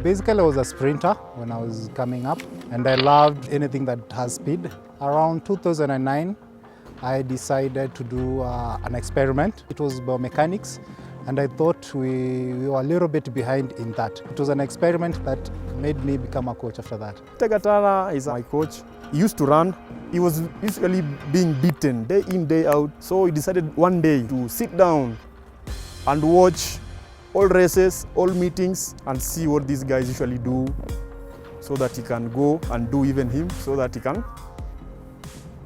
Basically, I was a sprinter when I was coming up, and I loved anything that has speed. Around 2009, I decided to do an experiment. It was biomechanics, and I thought we were a little bit behind in that. It was an experiment that made me become a coach after that. Peter Gatana is my coach. He used to run. He was usually being beaten day in, day out. So he decided one day to sit down and watch all races, all meetings, and see what these guys usually do, so that he can go and do even him, so that he can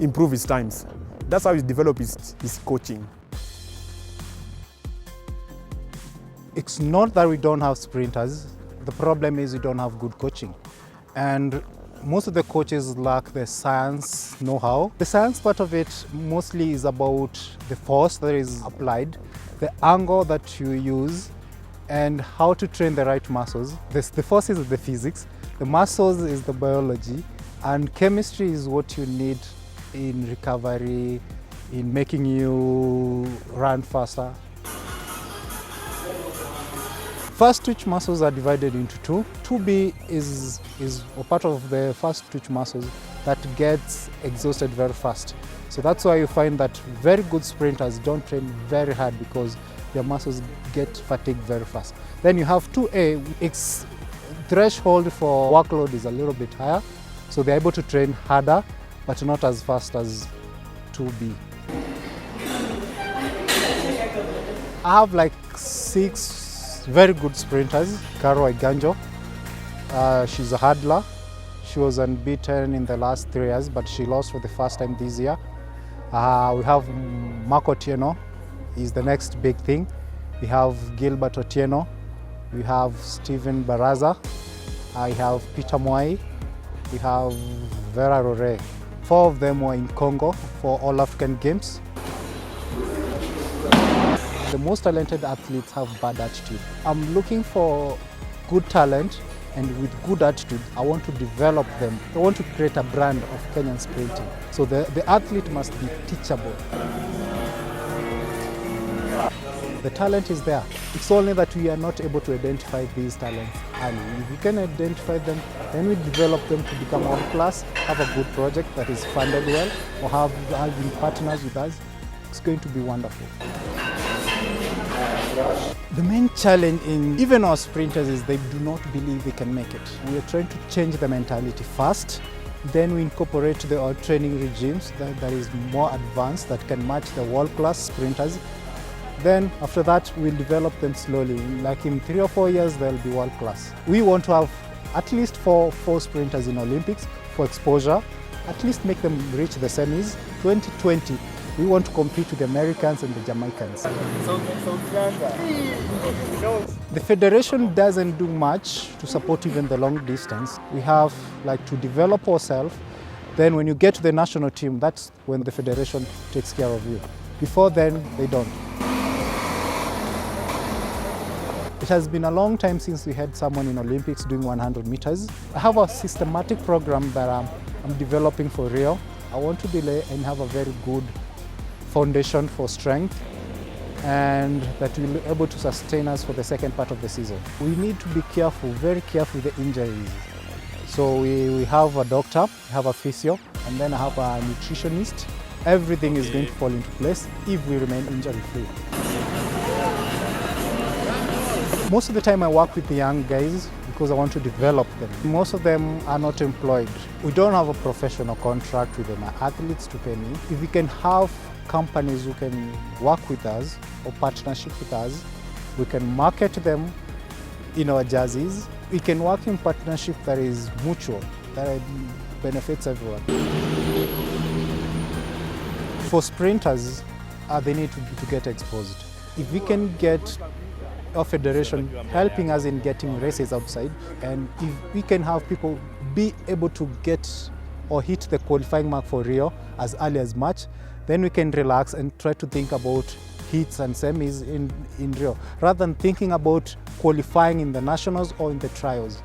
improve his times. That's how he developed his coaching. It's not that we don't have sprinters. The problem is we don't have good coaching. And most of the coaches lack the science know-how. The science part of it mostly is about the force that is applied, the angle that you use, and how to train the right muscles. The force is the physics, the muscles is the biology, and chemistry is what you need in recovery, in making you run faster. First twitch muscles are divided into two. 2B is a part of the first twitch muscles that gets exhausted very fast. So that's why you find that very good sprinters don't train very hard, because their muscles get fatigued very fast. Then you have 2A, its threshold for workload is a little bit higher, so they're able to train harder, but not as fast as 2B. I have like 6 very good sprinters. Caro Iganjo, she's a hurdler. She was unbeaten in the last 3 years, but she lost for the first time this year. We have Marco Otieno, he's the next big thing. We have Gilbert Otieno, we have Stephen Baraza, I have Peter Mwai, we have Vera Rore. 4 of them were in Congo for All African Games. The most talented athletes have bad attitude. I'm looking for good talent, and with good attitude, I want to develop them. I want to create a brand of Kenyan sprinting. So the athlete must be teachable. The talent is there. It's only that we are not able to identify these talents early. If we can identify them, then we develop them to become world class, have a good project that is funded well, or having partners with us. It's going to be wonderful. The main challenge in even our sprinters is they do not believe they can make it. We are trying to change the mentality first, then we incorporate our training regimes that is more advanced, that can match the world-class sprinters. Then after that, we'll develop them slowly. Like in 3 or 4 years, they'll be world-class. We want to have at least four sprinters in Olympics for exposure, at least make them reach the semis. 2020, we want to compete with the Americans and the Jamaicans. The federation doesn't do much to support even the long distance. We have like to develop ourselves. Then when you get to the national team, that's when the federation takes care of you. Before then, they don't. It has been a long time since we had someone in Olympics doing 100 meters. I have a systematic program that I'm developing for Rio. I want to delay and have a very good foundation for strength, and that will be able to sustain us for the second part of the season. We need to be careful, very careful with the injuries. So we have a doctor, we have a physio, and then I have a nutritionist. Everything is going to fall into place if we remain injury-free. Most of the time I work with the young guys because I want to develop them. Most of them are not employed. We don't have a professional contract with them, athletes to pay me. If we can have companies who can work with us or partnership with us, we can market them in our jerseys. We can work in partnership that is mutual, that benefits everyone. For sprinters, they need to get exposed. If we can get our federation helping us in getting races outside, and if we can have people be able to get or hit the qualifying mark for Rio as early as March, then we can relax and try to think about heats and semis in Rio, rather than thinking about qualifying in the nationals or in the trials.